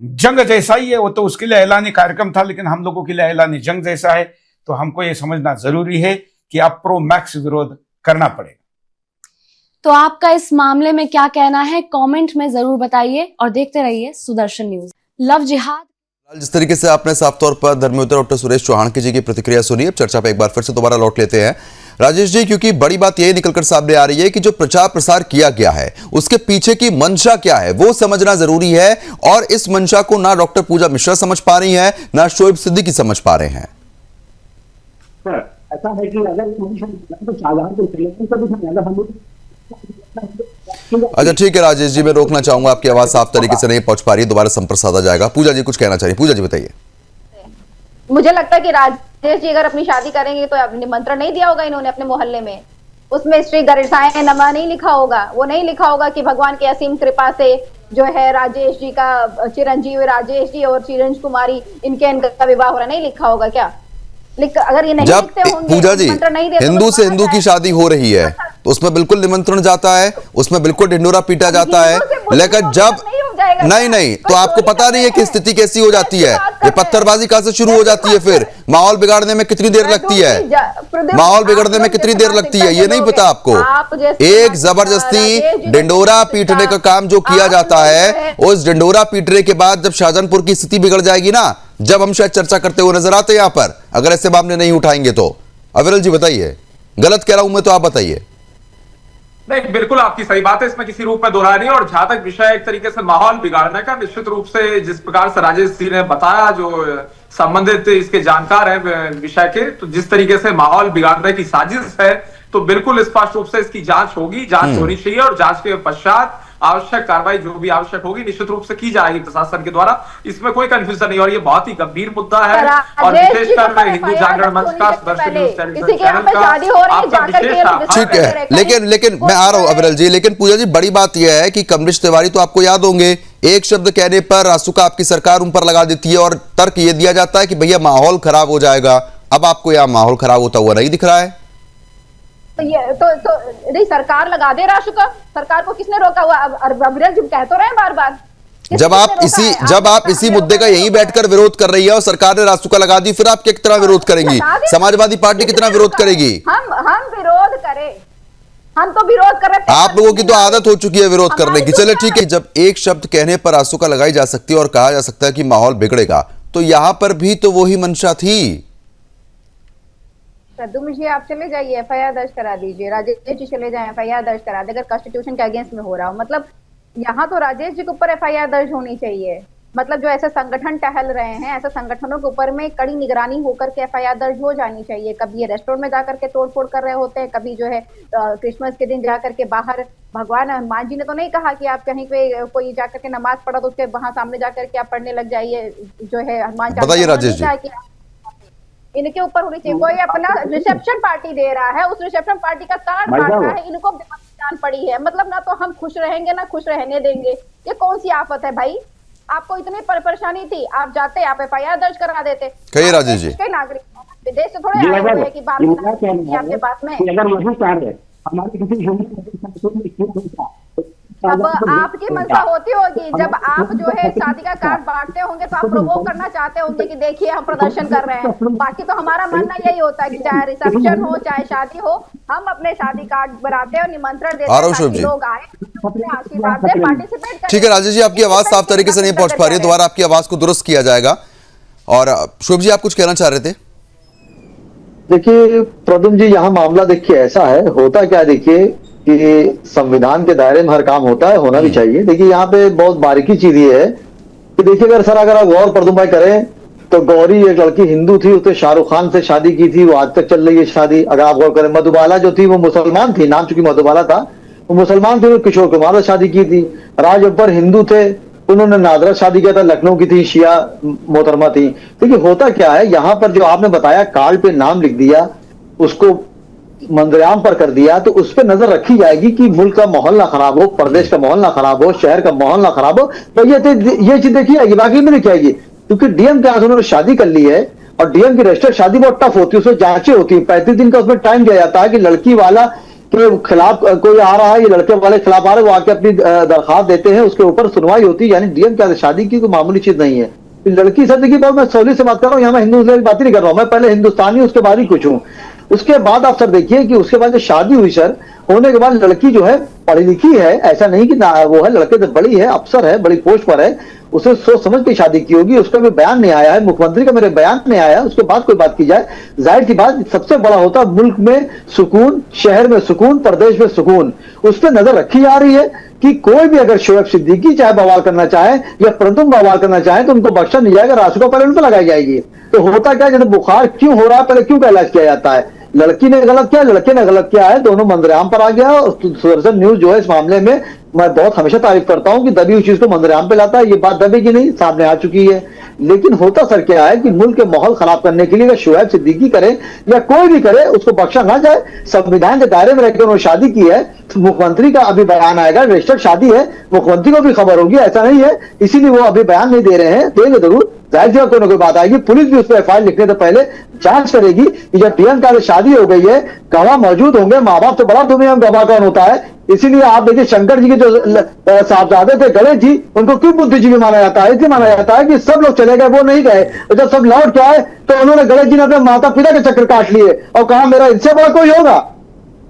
जंग जैसा ही है, वो तो उसके लिए ऐलानी कार्यक्रम था, लेकिन हम लोगों के लिए ऐलानी जंग जैसा है। तो हमको ये समझना जरूरी है कि अब प्रो मैक्स विरोध करना पड़ेगा। तो आपका इस मामले में क्या कहना है, कमेंट में जरूर बताइए और देखते रहिए सुदर्शन न्यूज। लव जिहाद जिस तरीके से आपने साफ तौर पर धर्म योद्धा डॉक्टर सुरेश चौहान जी की प्रतिक्रिया सुनी, अब चर्चा पे एक बार फिर से दोबारा लौट लेते हैं राजेश जी, क्योंकि बड़ी बात यह निकलकर सामने आ रही है कि जो प्रचार प्रसार किया गया है उसके पीछे की मंशा क्या है वो समझना जरूरी है। और इस मंशा को ना डॉक्टर पूजा मिश्रा समझ पा रही है, ना शोएब सिद्दीकी समझ पा रहे हैं। ऐसा है कि अगर अच्छा ठीक है राजेश जी, मैं रोकना चाहूंगा, आपकी आवाज साफ तरीके से नहीं पहुंच पा रही है, दोबारा संपर्क साधा जाएगा। पूजा जी कुछ कहना चाहिए, पूजा जी बताइए। मुझे लगता है कि राजेश जी अगर अपनी शादी करेंगे तो निमंत्रण नहीं दिया होगा इन्होंने अपने मोहल्ले में, उसमें श्री गरिसाएं नमा नहीं लिखा होगा, वो नहीं लिखा होगा कि भगवान की असीम कृपा से जो है राजेश जी का, चिरंजीवी राजेश जी और चिरंज कुमारी इनका विवाह हो रहा, नहीं लिखा होगा क्या? अगर ये नहीं लिखते होंगे, पूजा जी हिंदू से तो हिंदू की शादी हो रही है तो उसमें बिल्कुल निमंत्रण जाता है, उसमें बिल्कुल ढिंडोरा पीटा जाता है, लेकिन जब नहीं तो आपको पता नहीं है कि स्थिति कैसी हो जाती है। ये पत्थरबाजी कहां से शुरू हो जाती है, फिर माहौल बिगाड़ने में कितनी देर लगती है, माहौल बिगड़ने में कितनी देर लगती है ये नहीं पता आपको। एक जबरदस्ती ढिंडोरा पीटने का काम जो किया जाता है, उस ढिंडोरा पीटने के बाद जब शाहजहांपुर की स्थिति बिगड़ जाएगी ना, जब हम शायद चर्चा करते हुए नजर आते हैं यहां पर, अगर ऐसे मामले नहीं उठाएंगे तो। अविरल जी बताइए, गलत कह रहा हूं मैं तो आप बताइए। नहीं, बिल्कुल आपकी सही बात है, इसमें किसी रूप में दोहरा नहीं। और जहां तक विषय एक तरीके से माहौल बिगाड़ने का, निश्चित रूप से जिस प्रकार से राजेश जी ने बताया, जो संबंधित इसके जानकार है विषय के, तो जिस तरीके से माहौल बिगाड़ने की साजिश है, तो बिल्कुल स्पष्ट रूप से इसकी जांच होगी, जांच होनी चाहिए और जांच के पश्चात आवश्यक कार्रवाई जो भी आवश्यक होगी निश्चित रूप से की जाएगी प्रशासन के द्वारा, इसमें कोई कंफ्यूजन नहीं। और ये बहुत ही गंभीर मुद्दा है और विशेषकर मैं हिंदू जागरण मंच का, सुदर्शन न्यूज चैनल का आपका विशेष ठीक है। लेकिन मैं आ रहा हूं अविरल जी, लेकिन पूजा जी बड़ी बात यह है कि कमलेश तिवारी तो आपको याद होंगे, एक शब्द कहने पर रासुका आपकी सरकार उन पर लगा देती है और तर्क ये दिया जाता है कि भैया माहौल खराब हो जाएगा। अब आपको यहां माहौल खराब होता हुआ नहीं दिख रहा है। तो नहीं, सरकार लगा दे रासुका, सरकार को किसने रोका हुआ? अविरल जी कह तो रहे हैं बार बार, जब आप इसी मुद्दे का यहीं बैठकर विरोध कर रही है और सरकार ने रासुका लगा दी, फिर आप कितना विरोध करेंगी? समाजवादी पार्टी कितना विरोध करेगी? हम विरोध करें, हम तो विरोध कर रहे थे। आप लोगों की तो आदत हो चुकी है विरोध करने की। चले ठीक है, जब एक शब्द कहने पर आंसू का लगाई जा सकती है और कहा जा सकता है कि माहौल बिगड़ेगा, तो यहां पर भी तो वही मंशा थी। प्रद्युम्न जी आप चले जाइए, एफआईआर दर्ज करा दीजिए। राजेश जी चले जाए, एफआईआर दर्ज करा दे, अगर कॉन्स्टिट्यूशन के अगेंस्ट में हो रहा हो। मतलब यहाँ तो राजेश जी के ऊपर एफआईआर दर्ज होनी चाहिए। मतलब जो ऐसे संगठन टहल रहे हैं, ऐसे संगठनों के ऊपर में कड़ी निगरानी होकर के एफआईआर दर्ज हो जानी चाहिए। कभी ये रेस्टोरेंट में जाकर के तोड़फोड़ कर रहे होते हैं, कभी जो है क्रिसमस के दिन जाकर के बाहर, भगवान हनुमान जी ने तो नहीं कहा कि आप कहीं पे कोई जाकर के नमाज पढ़ा तो उसके वहां सामने जाकर के आप पढ़ने लग जाइए, जो है हनुमान चालीसा। बताइए राजेश जी। इनके ऊपर होनी चाहिए। कोई अपना रिसेप्शन पार्टी दे रहा है, उस रिसेप्शन पार्टी का कार्ड बांट रहा है, इनको जान पड़ी है। मतलब ना तो हम खुश रहेंगे ना खुश रहने देंगे। ये कौन सी आफत है भाई? आपको इतनी परेशानी थी, आप जाते, आप एफआईआर दर्ज करा देते। कहिए राजेश जी। नागरिक विदेश से थोड़े आए हुए हैं कि बात आपके पास में। अगर वही कार्य हमारे किसी अब आपकी मंशा होती होगी, जब आप जो है शादी का कार्ड बांटते होंगे तो आप प्रोवोक करना चाहते होंगे कि देखिए हम प्रदर्शन कर रहे हैं। बाकी तो हमारा मानना यही होता है कि चाहे रिसेप्शन हो चाहे शादी हो, हम अपने शादी कार्ड बनाते हैं और निमंत्रण देते हैं ताकि लोग आए, आशीर्वाद दें, पार्टिसिपेट करें। ठीक है राजेश जी, आपकी आवाज साफ तरीके से नहीं पहुंच पा रही है, दोबारा आपकी आवाज को दुरुस्त किया जाएगा। और शुभ जी आप कुछ कहना चाह रहे थे? देखिए प्रद्युम्न जी, यहाँ मामला देखिए ऐसा है, होता क्या देखिए कि संविधान के दायरे में हर काम होता है, होना भी चाहिए। देखिए यहाँ पे बहुत बारीकी चीज ये है कि देखिए अगर आप गौर प्रद्युम्न भाई करें तो गौरी एक लड़की हिंदू थी, उसने शाहरुख खान से शादी की थी, वो आज तक चल रही है शादी। अगर आप गौर करें, मधुबाला जो थी वो मुसलमान थी, नाम चूंकि मधुबाला था, वो मुसलमान थी, किशोर कुमार से शादी की थी। राज अकबर हिंदू थे, उन्होंने नादरा शादी किया था, लखनऊ की थी, शिया मोहतरमा थी। देखिए होता क्या है, यहाँ पर जो आपने बताया कार्ड पे नाम लिख दिया, उसको मंजरेआम पर कर दिया, तो उस पर नजर रखी जाएगी कि मुल्क का माहौल ना खराब हो, प्रदेश का माहौल ना खराब हो, शहर का माहौल ना खराब हो। तो ये चीज देखी जाएगी, बाकी में देखी जाएगी। क्योंकि डीएम के हाथ उन्होंने शादी कर ली है और डीएम की रजिस्टर्ड शादी बहुत टफ होती है, उसमें जांचें होती है, 35 दिन का उसमें टाइम दिया जाता है कि लड़की वाला के खिलाफ कोई आ रहा है, ये लड़के वाले खिलाफ आ रहे, वो आके अपनी दरखास्त देते हैं, उसके ऊपर सुनवाई होती है। यानी डीएम के हाथ शादी की कोई मामूली चीज नहीं है। लड़की सब देखिए, बहुत मैं सौली से बात कर रहा हूँ, यहाँ मैं हिंदू मुस्लिम की बात नहीं कर रहा हूँ, मैं पहले हिंदुस्तानी उसके बाद ही कुछ हूँ। उसके बाद आप सर देखिए कि उसके बाद जो शादी हुई सर, होने के बाद लड़की जो है पढ़ी लिखी है, ऐसा नहीं कि ना वो है, लड़के से बड़ी है, अफसर है, बड़ी पोस्ट पर है, उसे सोच समझ के शादी की होगी। उसका भी बयान नहीं आया है, मुख्यमंत्री का मेरे बयान नहीं आया, उसके बाद कोई बात की जाए। जाहिर सी बात, सबसे बड़ा होता है मुल्क में सुकून, शहर में सुकून, प्रदेश में सुकून, उस पर नजर रखी जा रही है कि कोई भी अगर शोएब सिद्दीकी चाहे बवाल करना चाहे या प्रद्युम्न बवाल करना चाहे तो उनको बख्शा नहीं जाएगा, रासुका पहले उन पर लगाई जाएगी। तो होता क्या, जैसे बुखार क्यों हो रहा है, पहले क्यों का इलाज किया जाता है। लड़की ने गलत किया, लड़के ने गलत किया है, दोनों मंजरेआम पर आ गया। और सुदर्शन न्यूज जो है इस मामले में मैं बहुत हमेशा तारीफ करता हूं कि दबी हुई चीज को मंजरेआम पे लाता है। ये बात दबेगी नहीं, सामने आ चुकी है। लेकिन होता सर क्या है कि मुल्क के माहौल खराब करने के लिए अगर शोएब सिद्दीकी करे या कोई भी करे, उसको बख्शा ना जाए। संविधान के दायरे में रहकर उन्होंने शादी की है, तो मुख्यमंत्री का अभी बयान आएगा, रजिस्टर्ड शादी है, मुख्यमंत्री को भी खबर होगी, ऐसा नहीं है, इसीलिए वो अभी बयान नहीं दे रहे हैं, देंगे जरूर, जाहिर सी कोई ना कोई बात आएगी। पुलिस भी उस पर एफआईआर लिखने से पहले जांच करेगी कि जब डीएम का शादी हो गई है, गवाह मौजूद होंगे, माँ बाप से बड़ा तुम्हें हम गवाह कौन होता है। इसीलिए आप देखिए शंकर जी के जो साहबजादे थे, गणेश जी, उनको क्यों बुद्धिजीवी माना जाता है? इसलिए माना जाता है कि सब लोग चले गए, वो नहीं गए। जब सब लौट के आए तो उन्होंने, गणेश जी ने अपने माता पिता के चक्कर काट लिए और कहा मेरा इससे बड़ा कोई होगा।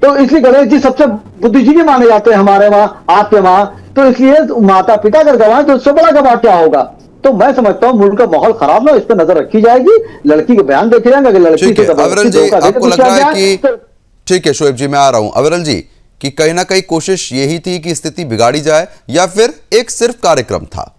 तो इसलिए गणेश जी सबसे बुद्धिजीवी माने जाते हैं हमारे वहां, आपके वहां। तो इसलिए माता पिता अगर गवाए तो उससे बड़ा गवाह क्या होगा। तो मैं समझता हूं मुल्क का माहौल खराब ना, इस पर नजर रखी जाएगी, लड़की के बयान देखे जाएंगे। अगर लड़की ठीक है अविरल जी, आपको लग रहा है कि ठीक है शोएब जी, मैं आ रहा हूं अविरल जी, कि कहीं ना कहीं कोशिश यही थी कि स्थिति बिगाड़ी जाए या फिर एक सिर्फ कार्यक्रम था?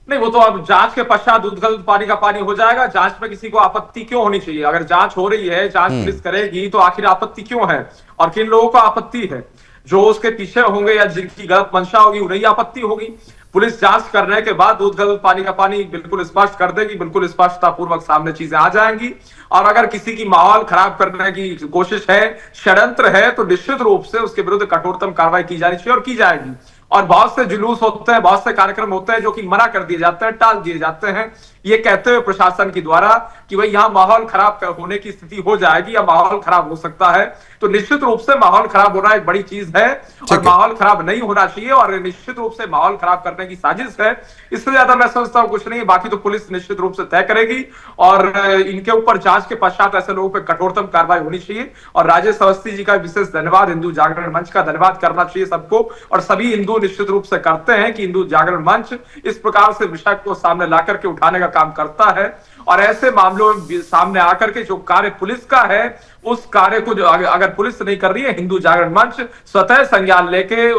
नहीं, वो तो अब जांच के पश्चात दूध गलत पानी का पानी हो जाएगा। जांच में किसी को आपत्ति क्यों होनी चाहिए? अगर जांच हो रही है, जांच पुलिस करेगी, तो आखिर आपत्ति क्यों है और किन लोगों को आपत्ति है? जो उसके पीछे होंगे या जिनकी गलत मंशा होगी उन्हें आपत्ति होगी। पुलिस जांच करने के बाद दूध गलत पानी का पानी बिल्कुल स्पष्ट कर देगी, बिल्कुल स्पष्टता पूर्वक सामने चीजें आ जाएंगी। और अगर किसी की माहौल खराब करने की कोशिश है, षड्यंत्र है, तो निश्चित रूप से उसके विरुद्ध कठोरतम कार्रवाई की जानी चाहिए और की जाएगी। और बहुत से जुलूस होते हैं, बहुत से कार्यक्रम होते हैं जो कि मना कर दिए जाते हैं, टाल दिए जाते हैं, ये कहते हुए प्रशासन के द्वारा कि भाई यहाँ माहौल खराब होने की स्थिति हो जाएगी या माहौल खराब हो सकता है, तो निश्चित रूप से माहौल खराब होना एक बड़ी चीज है और माहौल खराब नहीं होना चाहिए और निश्चित रूप से माहौल खराब करने की साजिश है। इससे ज्यादा मैं समझता हूं कुछ नहीं, बाकी तो पुलिस निश्चित रूप से तय करेगी और इनके ऊपर जांच के पश्चात ऐसे लोगों पर कठोरतम कार्रवाई होनी चाहिए। और राजेश अवस्थी जी का विशेष धन्यवाद, हिंदू जागरण मंच का धन्यवाद करना चाहिए सबको, और सभी हिंदू निश्चित रूप से करते हैं कि हिंदू जागरण मंच इस प्रकार से विषय को सामने ला करके उठाने का काम करता है और ऐसे मामलों में सामने आकर के जो कार्य पुलिस का है उस कार्य को जो अगर पुलिस नहीं कर रही है, हिंदू जागरण मंच स्वतः संज्ञान लेके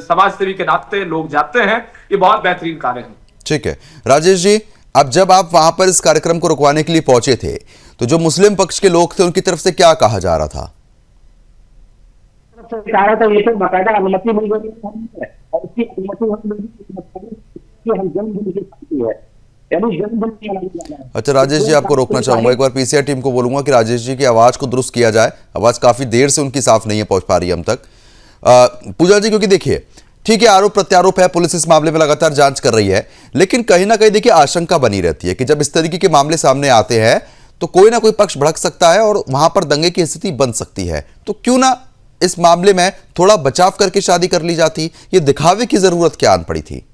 समाज सेवी के नाते लोग जाते हैं, ये बहुत बेहतरीन कार्य है। ठीक है राजेश जी, अब जब आप वहां पर इस कार्यक्रम को रुकवाने के लिए पहुंचे थे तो जो मुस्लिम पक्ष के लोग थे उनकी तरफ से क्या कहा जा रहा था? कहा था ये तो बाकायदा अनुमति मिल गई है और उसकी अनुमति हम जन्मदिन की शादी है, यानी जन्मदिन। अच्छा राजेश जी, आपको रोकना चाहूंगा, एक बार पीसीआर टीम को बोलूंगा कि राजेश जी की आवाज को दुरुस्त किया जाए, आवाज काफी देर से उनकी साफ नहीं है पहुंच पा रही है हम तक। पूजा जी, क्योंकि देखिए ठीक है आरोप प्रत्यारोप है, पुलिस इस मामले में लगातार जांच कर रही है, लेकिन कहीं ना कहीं देखिए आशंका बनी रहती है कि जब इस तरीके के मामले सामने आते हैं तो कोई ना कोई पक्ष भड़क सकता है और वहां पर दंगे की स्थिति बन सकती है, तो क्यों ना इस मामले में थोड़ा बचाव करके शादी कर ली जाती? ये दिखावे की जरूरत क्या आन पड़ी थी?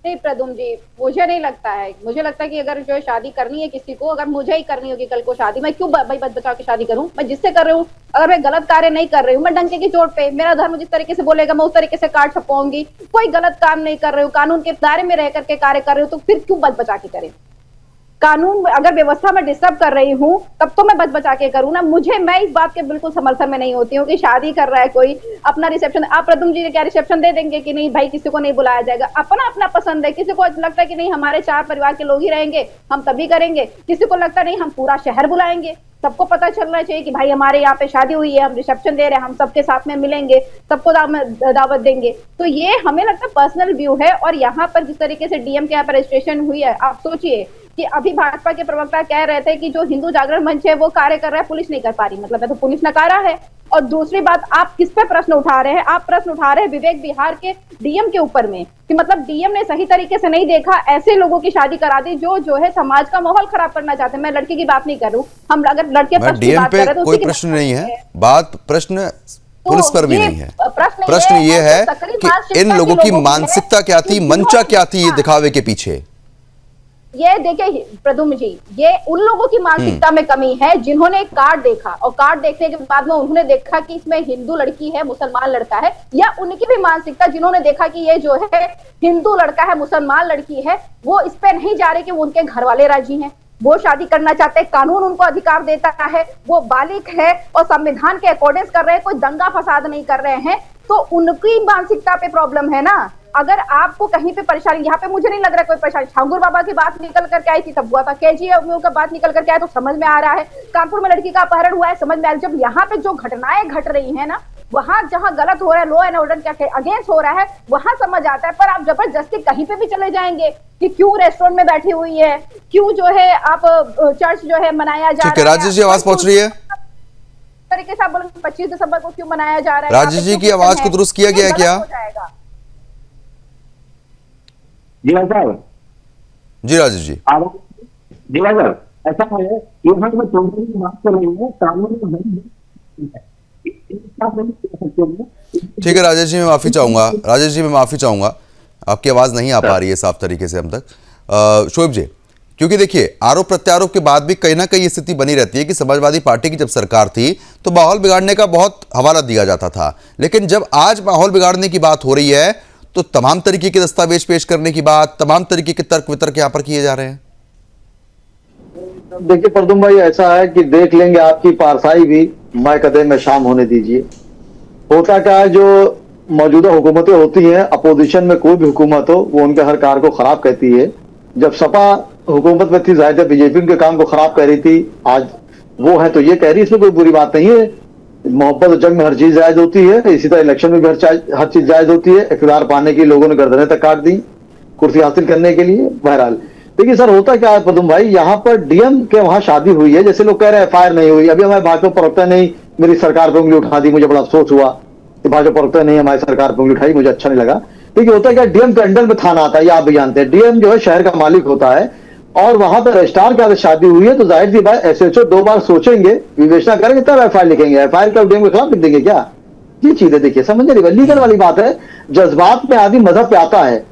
नहीं प्रदुम जी, मुझे नहीं लगता है, मुझे लगता है कि अगर जो शादी करनी है किसी को, अगर मुझे ही करनी होगी कल को शादी, मैं क्यों भाई बच बचा के शादी करूं? मैं जिससे कर रही हूँ, अगर मैं गलत कार्य नहीं कर रही हूँ, मैं डंके की चोट पे, मेरा धर्म जिस तरीके से बोलेगा मैं उस तरीके से काट छपाऊंगी। कोई गलत काम नहीं कर रही हूँ, कानून के दायरे में रह करके कार्य कर रही हूँ, तो फिर क्यों बच बचा के करें? कानून अगर व्यवस्था में डिस्टर्ब कर रही हूँ तब तो मैं बच बचा के करूँ ना। मैं इस बात के बिल्कुल समर्थन में नहीं होती हूँ कि शादी कर रहा है कोई अपना रिसेप्शन, आप प्रदुम जी क्या रिसेप्शन दे देंगे कि नहीं भाई किसी को नहीं बुलाया जाएगा? अपना अपना पसंद है, किसी को लगता है कि नहीं हमारे 4 परिवार के लोग ही रहेंगे हम तभी करेंगे, किसी को लगता नहीं हम पूरा शहर बुलाएंगे। सबको पता चलना चाहिए कि भाई हमारे यहाँ पे शादी हुई है, हम रिसेप्शन दे रहे हैं, हम सबके साथ में मिलेंगे, सबको दावत देंगे। तो ये हमें लगता है पर्सनल व्यू है। और यहाँ पर जिस तरीके से डीएम के यहाँ पर रजिस्ट्रेशन हुई है, आप सोचिए कि अभी भाजपा के प्रवक्ता कह रहे थे कि जो हिंदू जागरण मंच है वो कार्य कर रहा है, पुलिस नहीं कर पा रही, मतलब है तो पुलिस नकारा है। और दूसरी बात, आप किस पे प्रश्न उठा रहे हैं? आप प्रश्न उठा रहे हैं विवेक विहार के डीएम के ऊपर में कि मतलब डीएम ने सही तरीके से नहीं देखा, ऐसे लोगों की शादी करा दी जो है समाज का माहौल खराब करना चाहते हैं। मैं लड़के की बात नहीं कर रही हूँ, हम अगर लड़के पक्ष की बात कर रहे हैं तो कोई प्रश्न नहीं है, बात प्रश्न पुलिस पर भी नहीं है। प्रश्न ये है कि इन लोगों की मानसिकता क्या थी, मंशा क्या थी ये दिखावे के पीछे? ये देखिए प्रदुम जी, ये उन लोगों की मानसिकता में कमी है जिन्होंने एक कार्ड देखा और कार्ड देखने के बाद में उन्होंने देखा कि इसमें हिंदू लड़की है मुसलमान लड़का है, या उनकी भी मानसिकता जिन्होंने देखा कि ये जो है हिंदू लड़का है मुसलमान लड़की है, वो इस पे नहीं जा रहे कि उनके घर वाले राजी हैं, वो शादी करना चाहते हैं, कानून उनको अधिकार देता है, वो बालिग है और संविधान के अकॉर्डिंग कर रहे हैं, कोई दंगा फसाद नहीं कर रहे हैं, तो उनकी मानसिकता पे प्रॉब्लम है ना। अगर आपको कहीं पे परेशानी, यहाँ पे मुझे नहीं लग रहा कोई परेशानी, ठाकुर बाबा की बात निकल करके आई थी तब हुआ था, केजीएफ का बात निकल करके आया तो समझ में आ रहा है, कानपुर में लड़की का अपहरण हुआ है समझ में आ रहा है। जब यहाँ पे जो घटनाएं घट रही है ना, वहां जहां गलत हो रहा है, लॉ एंड ऑर्डर के अगेंस्ट हो रहा है, वहां समझ आता है। पर आप जबरदस्ती कहीं पे भी चले जाएंगे कि क्यों रेस्टोरेंट में बैठी हुई है, क्यों जो है आप चर्च जो है मनाया जा रहा है। राजेश जी आवाज पहुंच रही है? तरीके से आप बोलेंगे 25 दिसंबर को क्यों मनाया जा रहा है? राजेश जी की आवाज को दुरुस्त किया गया है क्या? जी भाई साहब। जी राजेश जी। जी भाई साहब, ऐसा है यहाँ में चौधरी की बात कर रही है, कानून में ठीक है राजेश जी, मैं माफी चाहूंगा, राजेश जी मैं माफी चाहूंगा, आपकी आवाज नहीं आ पा रही है साफ तरीके से हम तक। शोएब जी, क्योंकि देखिए आरोप प्रत्यारोप के बाद भी कहीं ना कहीं स्थिति बनी रहती है कि समाजवादी पार्टी की जब सरकार थी तो माहौल बिगाड़ने का बहुत हवाला दिया जाता था, लेकिन जब आज माहौल बिगाड़ने की बात हो रही है तो तमाम तरीके के दस्तावेज पेश करने की बात, तमाम तरीके के तर्क वितर्क यहाँ पर किए जा रहे हैं। देखिए प्रदुम भाई, ऐसा है कि देख लेंगे आपकी पारसाई भी, मैं कदे में शाम होने दीजिए। होता क्या है, जो मौजूदा हुकूमतें होती हैं, अपोजिशन में कोई भी हुकूमत हो वो उनके हर कार्य को खराब कहती है। जब सपा हुकूमत में थी जाहिर है बीजेपी उनके काम को खराब कह रही थी, आज वो है तो ये कह रही है, इसमें कोई बुरी बात नहीं है। मोहब्बत और जंग में हर चीज जायज होती है, इसी तरह इलेक्शन में भी हर चीज जायज होती है। इक़्तिदार पाने के लिए लोगों ने गर्दनें तक काट दी कुर्सी हासिल करने के लिए। बहरहाल देखिए सर, होता क्या है प्रदुम भाई, यहाँ पर डीएम के वहां शादी हुई है, जैसे लोग कह रहे हैं एफआईआर नहीं हुई। अभी हमारे भाजपा प्रवक्ता ने मेरी सरकार पर उंगली उठा दी, मुझे बड़ा अफसोस हुआ कि भाजपा प्रवक्ता ने हमारी सरकार पर उंगली उठाई, मुझे अच्छा नहीं लगा। देखिए होता क्या, डीएम के अंडर में थाना आता है, ये आप भी जानते हैं। डीएम जो है शहर का मालिक होता है, और वहां पर रजिस्ट्रार के आगे शादी हुई है तो जाहिर सी बात एसएचओ 2 बार सोचेंगे, विवेचना करेंगे, तब एफआईआर लिखेंगे। एफआईआर का डीएम के खिलाफ लिख देंगे क्या? ये चीज है, देखिए समझ रही, लीगल वाली बात है। जज्बात में आदमी मजहब पे आता है,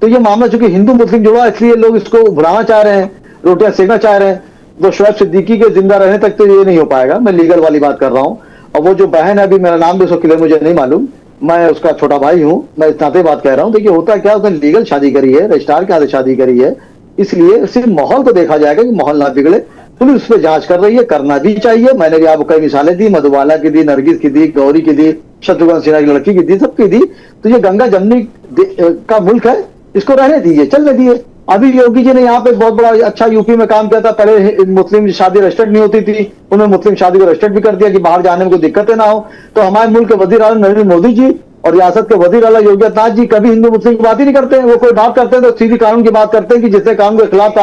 तो ये मामला चूंकि हिंदू मुस्लिम जुड़ा, इसलिए लोग इसको भुलाना चाह रहे हैं, रोटियां सेकना चाह रहे हैं। तो शोएब सिद्दीकी के जिंदा रहने तक तो ये नहीं हो पाएगा। मैं लीगल वाली बात कर रहा हूँ। और वो जो बहन है, अभी मेरा नाम भी उसको क्लियर मुझे नहीं मालूम, मैं उसका छोटा भाई हूँ, मैं इस नाते बात कह रहा हूँ। देखिए होता क्या, उसने लीगल शादी करी है, रजिस्ट्रार के आगे शादी करी है, इसलिए सिर्फ माहौल को देखा जाएगा कि माहौल ना बिगड़े। पुलिस उस पर जांच कर रही है, करना भी चाहिए। मैंने भी आपको कई मिसालें दी, मधुबाला की दी, नरगिस की दी, गौरी की दी, शत्रुघ्न सिन्हा की लड़की की दी, सबकी दी। तो ये गंगा जमनी का मुल्क है, इसको रहने दीजिए, चलने दिए। अभी योगी जी ने यहाँ पे बहुत बड़ा अच्छा यूपी में काम किया था। पहले मुस्लिम शादी रजिस्टर्ड नहीं होती थी, उन्होंने मुस्लिम शादी को रजिस्टर्ड भी कर दिया कि बाहर जाने में कोई दिक्कतें ना हो। तो हमारे मुल्क के वजीर आजम नरेंद्र मोदी जी और रियासत के वजीर आला योगी आदित्यनाथ जी कभी हिंदू मुस्लिम की बात ही नहीं करते हैं। वो कोई बात करते हैं तो सीधी कानून की बात करते हैं कि जिसने कानून के खिलाफ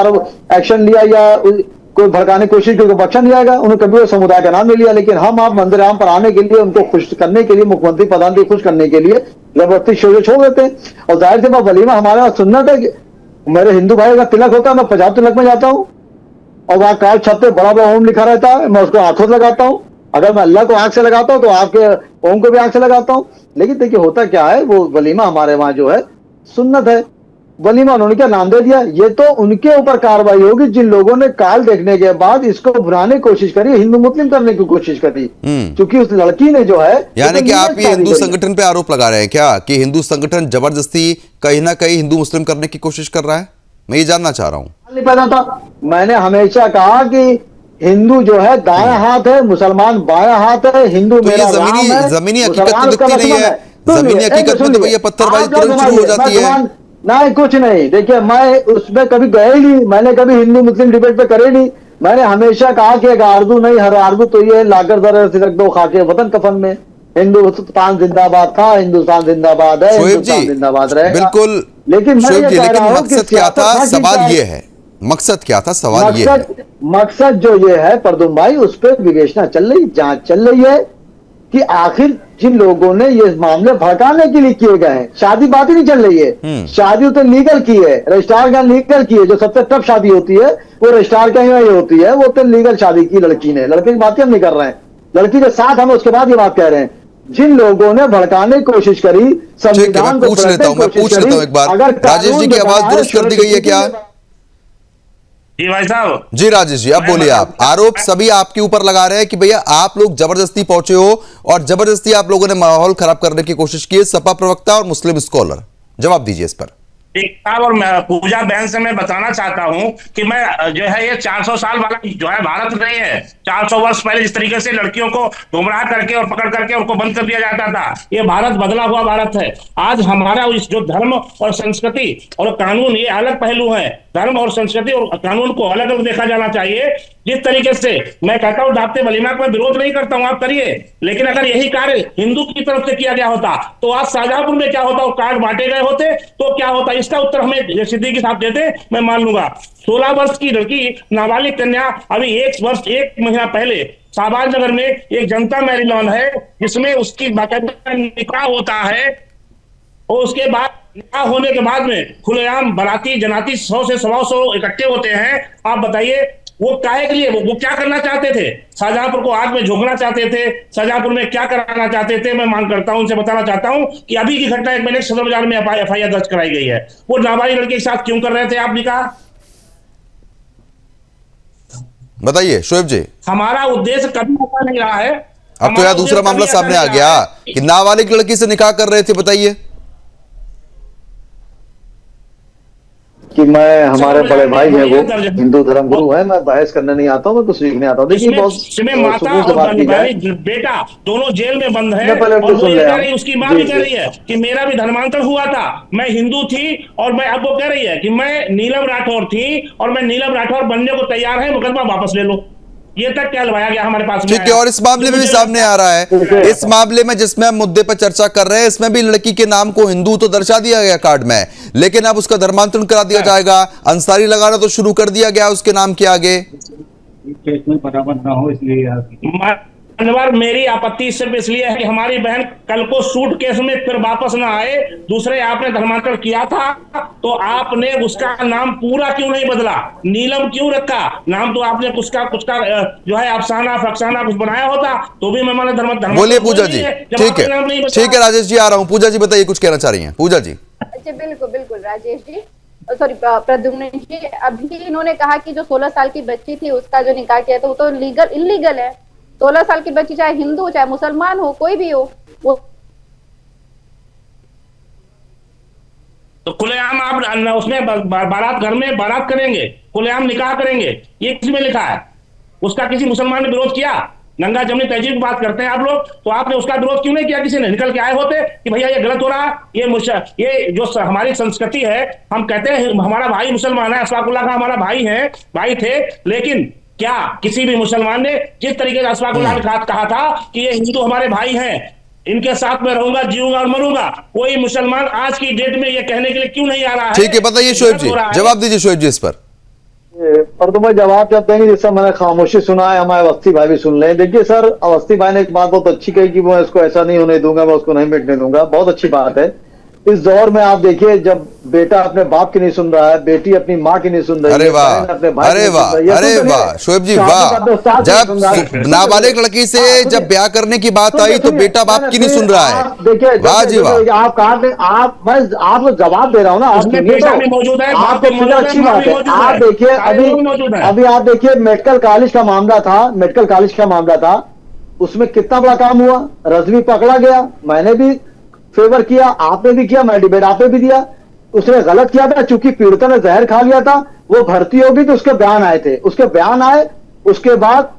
एक्शन लिया या कोई भड़काने की कोशिश की, उनको बख्शा नहीं आएगा। उन्होंने कभी समुदाय का नाम नहीं लिया। लेकिन हम आप मंदिर आम पर आने के लिए, उनको खुश करने के लिए, मुख्यमंत्री प्रधानमंत्री खुश करने के लिए जबरदस्ती शोर छोड़ देते हैं। और जाहिर से बात, वलीमा हमारे यहाँ सुन्नत है कि मेरे हिंदू भाई का तिलक होता है, मैं 50 तिलक में जाता हूँ, और वहां काल छत पे बड़ा बड़ा ओम लिखा रहता है, मैं उसको आंखों से लगाता हूँ। अगर मैं अल्लाह को आंख से लगाता हूँ तो आपके ओम को भी आंख से लगाता हूँ। लेकिन देखिए होता क्या है, वो वलीमा हमारे वहां जो है सुन्नत है, वलीमा उन्होंने क्या नाम दे दिया। ये तो उनके ऊपर कार्रवाई होगी जिन लोगों ने काल देखने के बाद इसको भुनाने की कोशिश करी, हिंदू मुस्लिम करने की कोशिश करी। क्योंकि उस लड़की ने जो है, यानी कि आप ये हिंदू संगठन पे आरोप लगा रहे हैं क्या कि हिंदू संगठन जबरदस्ती कहीं ना कहीं हिंदू मुस्लिम करने की कोशिश कर रहा है? मैं ये जानना चाह रहा हूँ। नहीं पता था, मैंने हमेशा कहा कि हिंदू जो है दायां हाथ है, मुसलमान बायां हाथ है, हिंदू तो मेरा ये जमीनी हकीकत तो दिखती नहीं है। जमीनी हकीकत में तो भैया पत्थरबाजी तुरंत शुरू हो जाती है। नहीं, कुछ नहीं। देखिए मैं उसमें कभी गए ही नहीं, मैंने कभी हिंदू मुस्लिम डिबेट पे करे नहीं। मैंने हमेशा कहा कि एक आरजू नहीं, हर आरजू तो ये लाकर दर से रख दो खाके वतन कफन में। हिंदुस्तान जिंदाबाद था, हिंदुस्तान जिंदाबाद है, हिंदुस्तान जिंदाबाद रहेगा। बिल्कुल, लेकिन लेकिन मकसद क्या था, सवाल ये है, मकसद क्या था, सवाल ये है। मकसद जो ये है प्रदुम भाई, उस पर विवेचना चल रही, जांच चल रही है कि आखिर जिन लोगों ने ये मामले भड़काने के लिए किए गए हैं, शादी बात ही नहीं चल रही है। शादी तो लीगल की है, रजिस्ट्रार का लीगल की है। जो सबसे टफ शादी होती है वो रजिस्ट्रार का ही होती है, वो तो लीगल शादी की लड़की ने। लड़के की बात हम नहीं कर रहे हैं, लड़की के साथ हम उसके बाद ये बात कह रहे हैं। जिन लोगों ने भड़काने की कोशिश करी, संविधान को पूछ लेता हूं एक बार, राजेश जी की आवाज दुरुस्त कर दी गई है क्या? जी भाई साहब। जी राजेश जी, अब बोलिए। आप आरोप सभी आपके ऊपर लगा रहे हैं कि भैया आप लोग जबरदस्ती पहुंचे हो और जबरदस्ती आप लोगों ने माहौल खराब करने की कोशिश की है। सपा प्रवक्ता और मुस्लिम स्कॉलर, जवाब दीजिए इस पर। ठीक साहब, और मैं पूजा बहन से मैं बताना चाहता हूं कि मैं जो है ये 400 साल वाला जो है भारत नहीं है। 400 वर्ष पहले जिस तरीके से लड़कियों को गुमराह करके और पकड़ करके उनको बंद कर दिया जाता था, ये भारत बदला हुआ भारत है। आज हमारा इस जो धर्म और संस्कृति और कानून, ये अलग पहलू है। धर्म और संस्कृति और कानून को अलग अलग देखा जाना चाहिए। जिस तरीके से मैं कहता हूँ दावते वलीमा को विरोध नहीं करता हूँ, आप करिए, लेकिन अगर यही कार्य हिंदू की तरफ से किया गया होता तो आज शाहजहांपुर में क्या होता, और कार्ड बांटे गए होते तो क्या होता, इसका उत्तर हमें सिद्दीकी साहब देते, मैं मान लूंगा। 16 वर्ष की लड़की, नाबालिग कन्या, अभी 1 वर्ष 1 महीना पहले शाहबाज नगर में एक जनता मैरिज है जिसमें उसकी बाकायदा निकाह होता है, और उसके बाद निकाह होने के बाद में खुलेआम बाराती जनाती 100 से 125 इकट्ठे होते हैं। आप बताइए वो काहे के लिए, वो क्या करना चाहते थे? शाहजहांपुर को आग में झोंकना चाहते थे? शाहजहांपुर में क्या कराना चाहते थे? मैं मांग करता हूं, उनसे बताना चाहता हूं कि अभी की घटना एक मैंने सदर बाजार में एफआईआर दर्ज कराई गई है। वो नाबालिग लड़के के साथ क्यों कर रहे थे आप निकाह? बताइए शोएब जी। हमारा उद्देश्य कभी ऐसा नहीं रहा है। अब तो यार दूसरा मामला सामने आ गया कि नाबालिग लड़की से निकाह कर रहे थे, बताइए। कि मैं, हमारे बड़े भाई हैं, वो हिंदू धर्म गुरु है, मैं बहस करने नहीं आता हूँ, मैं कुछ सीखने आता हूँ। देखिए माता और बेटा दोनों जेल में बंद है, और वो ये कह रही है, उसकी माँ भी कह रही है कि मेरा भी धर्मांतर हुआ था, मैं हिंदू थी, और मैं, अब वो कह रही है कि मैं नीलम राठौर थी और मैं नीलम राठौर बनने को तैयार है, मुकदमा वापस ले लो। ये तक क्या लवाया गया हमारे पास। ठीक है, और इस मामले में भी सामने आ रहा है, इस मामले में जिसमें हम मुद्दे पर चर्चा कर रहे हैं, इसमें भी लड़की के नाम को हिंदू तो दर्शा दिया गया कार्ड में, लेकिन अब उसका धर्मांतरण करा दिया जाएगा। अंसारी लगाना तो शुरू कर दिया गया उसके नाम के आगे। केस में बराबर ना हो इसलिए धन्यवाद। मेरी आपत्ति सिर्फ इसलिए है कि हमारी बहन कल को सूटकेस में फिर वापस ना आए। दूसरे, आपने धर्मांतरण किया था तो आपने उसका नाम पूरा क्यों नहीं बदला, नीलम क्यों रखा? नाम तो आपने कुछ का जो है अफसाना फक्साना कुछ बनाया होता तो भी मैं माने धर्म। बोलिए पूजा जी। ठीक है राजेश जी, आ रहा हूं। पूजा जी बताइए, कुछ कहना चाह रही हैं पूजा जी? जी बिल्कुल बिल्कुल राजेश जी, सॉरी प्रद्युम्न जी, अभी इन्होंने कहा कि जो 16 साल की बच्ची थी उसका जो निकाह किया था वो तो इलीगल है। 16 साल की बच्ची चाहे हिंदू चाहे मुसलमान हो, कोई भी हो, वो तो खुलेआम आप उसमें बारात घर में बारात करेंगे, खुलेआम निकाह करेंगे, ये किसी में लिखा है? उसका किसी मुसलमान ने विरोध किया? नंगा जमनी तहजीब की बात करते हैं आप लोग, तो आपने उसका विरोध क्यों नहीं किया? किसी ने निकल के आए होते कि भैया ये गलत हो रहा है, ये जो हमारी संस्कृति है, हम कहते हैं हमारा भाई मुसलमान है, अशफाकुल्लाह का हमारा भाई थे, लेकिन क्या किसी भी मुसलमान ने जिस तरीके से अशफाकुल्लाह ने कहा था कि ये हिंदू हमारे भाई हैं, इनके साथ में रहूंगा, जीऊंगा और मरूंगा, कोई मुसलमान आज की डेट में ये कहने के लिए क्यों नहीं आ रहा है? ठीक है, बताइए शोएब जी, जवाब दीजिए शोएब जी इस पर। पर तो मैं जवाब जब देंगे, जिससे मैंने खामोशी सुना है, हमारे अवस्थी भाई भी सुन लें। देखिए सर, अवस्थी भाई ने एक बात बहुत अच्छी कही कि मैं इसको ऐसा नहीं होने दूंगा, मैं उसको नहीं मिटने दूंगा। बहुत अच्छी बात है। इस दौर में आप देखिए, जब बेटा अपने बाप की नहीं सुन रहा है, बेटी अपनी माँ की नहीं सुन रही है, अरे वाह, अरे वाह, अरे वाह शोएब जी, वाह। जब नाबालिग लड़की से जब ब्याह करने की बात आई तो बेटा बाप की नहीं सुन रहा है। देखिए, वाह जी वाह। आप आपको जवाब दे रहा हूँ ना, आप मौजूद है, आपको अच्छी बात है। आप देखिए, अभी आप देखिए, मेडिकल कॉलेज का मामला था, उसमें कितना बड़ा काम हुआ। रजवी पकड़ा गया, मैंने भी फेवर किया, आपने भी किया, मैं डिबेट आपने भी दिया। उसने गलत किया था, चूंकि पीड़िता ने जहर खा लिया था, वो भर्ती होगी तो उसके बयान आए। उसके बाद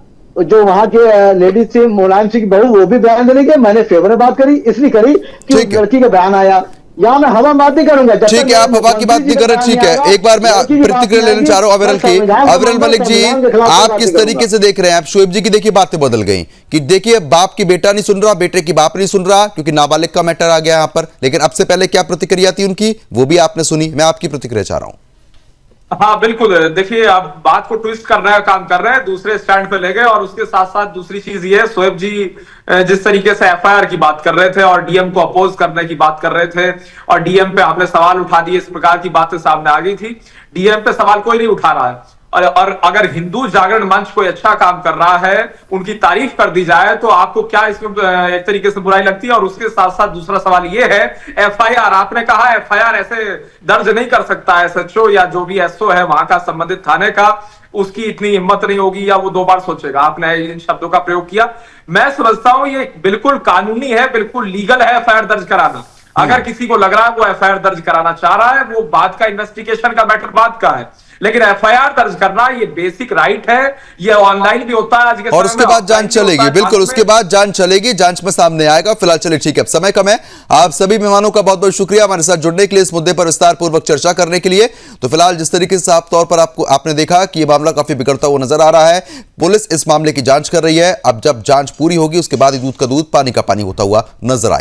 जो वहां के लेडीज थी, मुलायम सिंह की बहू, वो भी बयान देने के, मैंने फेवर में बात करी, इसलिए करी कि उस लड़की का बयान आया। यहाँ मैं हवा बात नहीं करूंगा। ठीक है, आप हवा की बात नहीं कर रहे, ठीक है। एक बार मैं प्रतिक्रिया लेना चाह रहा हूं अविरल की। अविरल मलिक जी, आप किस तरीके से देख रहे हैं? आप शोएब जी की देखिए बातें बदल गई कि देखिए बाप की बेटा नहीं सुन रहा, बेटे की बाप नहीं सुन रहा, क्योंकि नाबालिग का मैटर आ गया यहां पर। लेकिन अब से पहले क्या प्रतिक्रिया थी उनकी, वो भी आपने सुनी। मैं आपकी प्रतिक्रिया चाह रहा हूं। हाँ बिल्कुल, देखिए आप बात को ट्विस्ट करने का काम कर रहे हैं, दूसरे स्टैंड पे ले गए। और उसके साथ साथ दूसरी चीज ये है, शोएब जी जिस तरीके से एफआईआर की बात कर रहे थे और डीएम को अपोज करने की बात कर रहे थे, और डीएम पे आपने सवाल उठा दिए, इस प्रकार की बातें सामने आ गई थी। डीएम पे सवाल कोई नहीं उठा रहा है। और अगर हिंदू जागरण मंच कोई अच्छा काम कर रहा है, उनकी तारीफ कर दी जाए, तो आपको क्या इसमें एक तरीके से बुराई लगती है? और उसके साथ साथ दूसरा सवाल ये है, एफआईआर आपने कहा एफआईआर ऐसे दर्ज नहीं कर सकता एसएचओ या जो भी एसओ है वहां का, संबंधित थाने का, उसकी इतनी हिम्मत नहीं होगी या वो 2 बार सोचेगा। आपने इन शब्दों का प्रयोग किया। मैं समझता हूं ये बिल्कुल कानूनी है, बिल्कुल लीगल है एफआईआर दर्ज कराना। अगर किसी को लग रहा है वो एफआईआर दर्ज कराना चाह रहा है, वो बात का, इन्वेस्टिगेशन का मैटर बात का है, लेकिन एफआईआर दर्ज करना ये बेसिक राइट है। ये ऑनलाइन भी होता है आज के समय में, और उसके बाद जांच चलेगी। बिल्कुल, उसके बाद जांच चलेगी, जांच में सामने आएगा। फिलहाल चलिए ठीक है, अब समय कम है। आप सभी मेहमानों का बहुत बहुत शुक्रिया हमारे साथ जुड़ने के लिए, इस मुद्दे पर विस्तार पूर्वक चर्चा करने के लिए। तो फिलहाल जिस तरीके से साफ तौर पर आपने देखा कि यह मामला काफी बिगड़ता हुआ नजर आ रहा है। पुलिस इस मामले की जांच कर रही है। अब जब जांच पूरी होगी उसके बाद ही दूध का दूध पानी का पानी होता हुआ नजर आएगा।